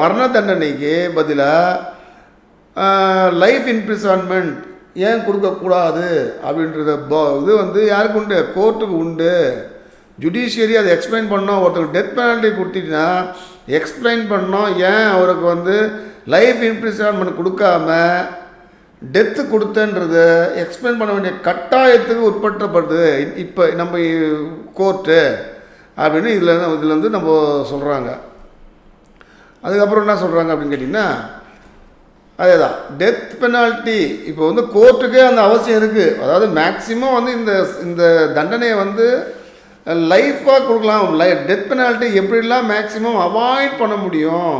Speaker 1: மரண தண்டனைக்கு பதிலாக லைஃப் இம்ப்ரிசன்மெண்ட் ஏன் கொடுக்கக்கூடாது அப்படின்றத இது வந்து யாருக்கு உண்டு? கோர்ட்டுக்கு உண்டு. ஜுடிஷியரி அதை எக்ஸ்பிளைன் பண்ணோம். ஒருத்தருக்கு டெத் பெனால்ட்டி கொடுத்துட்டீங்கன்னா எக்ஸ்பிளைன் பண்ணோம், ஏன் அவருக்கு வந்து லைஃப் இம்ப்ரிசன்மெண்ட் கொடுக்காம டெத்து கொடுத்தன்றது எக்ஸ்பிளைன் பண்ண வேண்டிய கட்டாயத்துக்கு உட்பட்டப்படுது இப்போ நம்ம கோர்ட்டு அப்படின்னு இதில் வந்து நம்ம சொல்கிறாங்க. அதுக்கப்புறம் என்ன சொல்கிறாங்க அப்படின்னு கேட்டிங்கன்னா, அதே தான் டெத் பெனால்ட்டி இப்போ வந்து கோர்ட்டுக்கே அந்த அவசியம் இருக்குது. அதாவது மேக்ஸிமம் வந்து இந்த தண்டனையை வந்து லைஃபாக கொடுக்கலாம். டெத் பெனால்ட்டி எப்படிலாம் மேக்ஸிமம் அவாய்ட் பண்ண முடியும்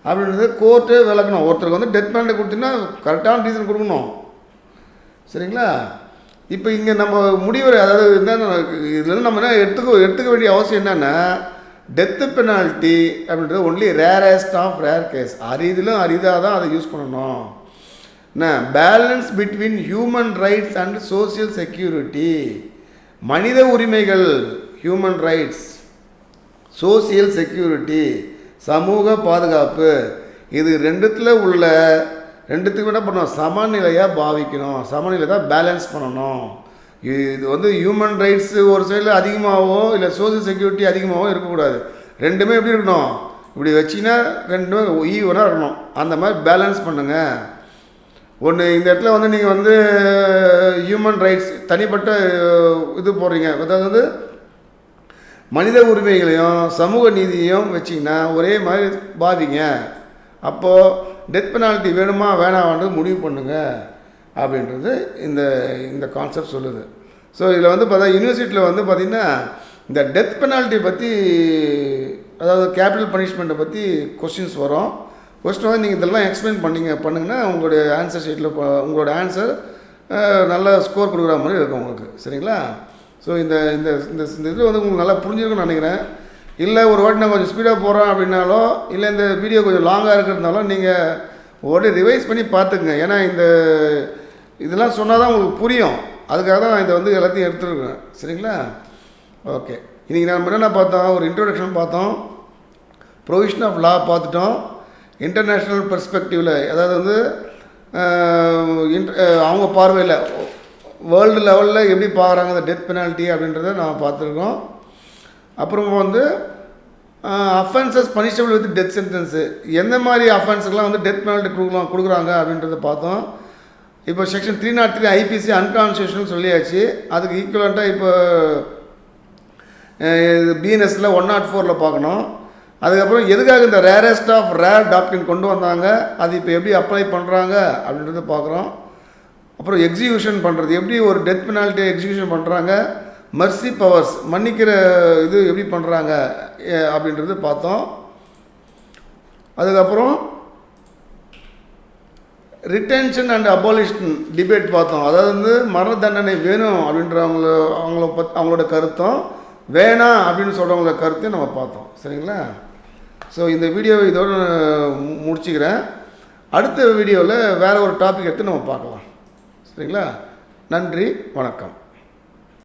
Speaker 1: அப்படின்றது கோர்ட்டு விளக்கணும். ஒருத்தருக்கு வந்து டெத் பெனால்ட்டி கொடுத்தீங்கன்னா கரெக்டான ரீசன் கொடுக்கணும். சரிங்களா? இப்போ இங்கே நம்ம முடிவு, அதாவது என்னென்ன இதில் நம்ம என்ன எடுத்துக்க வேண்டிய அவசியம் என்னென்னா, டெத்து பெனால்ட்டி அப்படின்றது only rarest of rare case, அரிதாக தான் அதை யூஸ் பண்ணணும். என்ன balance between human rights and social security, மனித உரிமைகள் ஹியூமன் ரைட்ஸ், சோசியல் செக்யூரிட்டி சமூக பாதுகாப்பு, இது ரெண்டுத்துக்கு என்ன பண்ணணும்? சமநிலையாக பாவிக்கணும், சமநிலை தான் பேலன்ஸ் பண்ணணும். இது வந்து ஹியூமன் ரைட்ஸு ஒரு சைடில் அதிகமாகவோ இல்லை சோசியல் செக்யூரிட்டி அதிகமாகவோ இருக்கக்கூடாது. ரெண்டுமே எப்படி இருக்கணும்? இப்படி வச்சிங்கன்னா ரெண்டுமே ஈவனாக இருக்கணும். அந்த மாதிரி பேலன்ஸ் பண்ணுங்கள். ஒன்று இந்த இடத்துல வந்து நீங்கள் வந்து ஹியூமன் ரைட்ஸ் தனிப்பட்ட இது போடுறீங்க, அதாவது வந்து மனித உரிமைகளையும் சமூக நீதியையும் வச்சிங்கன்னா ஒரே மாதிரி பாவிங்க. அப்போது டெத் பெனால்ட்டி வேணுமா வேணாமான்னு முடிவு பண்ணுங்க அப்படின்றது இந்த கான்செப்ட் சொல்லுது. ஸோ இதில் வந்து பார்த்தா யூனிவர்சிட்டியில் வந்து பார்த்திங்கன்னா இந்த டெத் பெனால்ட்டி பற்றி, அதாவது கேபிட்டல் பனிஷ்மெண்ட்டை பற்றி கொஸ்டின்ஸ் வரும். கொஸ்டின் வந்து நீங்கள் இதெல்லாம் எக்ஸ்பிளைன் பண்ணுங்கன்னா உங்களுடைய ஆன்சர் ஷீட்டில் உங்களோட ஆன்சர் நல்ல ஸ்கோர் கொடுக்குற மாதிரி இருக்கும் உங்களுக்கு. சரிங்களா? ஸோ இந்த இந்த இந்த இது வந்து உங்களுக்கு நல்லா புரிஞ்சிருக்குன்னு நினைக்கிறேன். இல்லை ஒரு வாட்டி நான் கொஞ்சம் ஸ்பீடாக போகிறேன் அப்படின்னாலோ, இல்லை இந்த வீடியோ கொஞ்சம் லாங்காக இருக்கிறதுனாலும் நீங்கள் உடனே ரிவைஸ் பண்ணி பார்த்துக்குங்க. ஏன்னா இதெல்லாம் சொன்னால் தான் உங்களுக்கு புரியும். அதுக்காக தான் நான் இதை வந்து எல்லாத்தையும் எடுத்துருக்கேன். சரிங்களா? ஓகே. இன்றைக்கி நம்ம என்னென்ன பார்த்தோம்? ஒரு இன்ட்ரோடக்ஷன் பார்த்தோம், ப்ரொவிஷன் ஆஃப் லா பார்த்துட்டோம், இன்டர்நேஷ்னல் பெர்ஸ்பெக்டிவில், அதாவது வந்து அவங்க பார்வையில் வேர்ல்டு லெவலில் எப்படி பார்க்குறாங்க அந்த டெத் பெனால்ட்டி அப்படின்றத நான் பார்த்துருக்கோம். அப்புறம் வந்து offences punishable with death sentence, எந்த மாதிரி அஃபென்ஸுக்கெலாம் வந்து டெத் பெனால்ட்டி கொடுக்குறாங்க அப்படின்றத பார்த்தோம். இப்போ செக்ஷன் 303 ஐபிசி அன்கான்ஸ்டியூஷனல் சொல்லியாச்சு. அதுக்கு ஈக்குவலண்ட்டாக இப்போ பிஎன்எஸில் 104 பார்க்கணும். அதுக்கப்புறம் எதுக்காக இந்த ரேரஸ்ட் ஆஃப் ரேர் டாக்டரின் கொண்டு வந்தாங்க, அது இப்போ எப்படி அப்ளை பண்ணுறாங்க அப்படின்றத பார்க்குறோம். அப்புறம் எக்ஸிக்யூஷன் பண்ணுறது, எப்படி ஒரு டெத் பெனால்ட்டியை எக்ஸிக்யூஷன் பண்ணுறாங்க, மர்சி பவர்ஸ் மன்னிக்கிற இது எப்படி பண்ணுறாங்க அப்படின்றது பார்த்தோம். அதுக்கப்புறம் ரிட்டென்ஷன் அண்ட் அபாலிஷன் டிபேட் பார்த்தோம். அதாவது மரண தண்டனை வேணும் அப்படின்றவங்கள அவங்களோட கருத்தும், வேணாம் அப்படின்னு சொல்கிறவங்களோட கருத்தையும் நம்ம பார்த்தோம். சரிங்களா? ஸோ இந்த வீடியோவை இதோடு முடிச்சுக்கிறேன். அடுத்த வீடியோவில் வேறு ஒரு டாபிக் எடுத்து நம்ம பார்க்கலாம். சரிங்களா? நன்றி, வணக்கம்.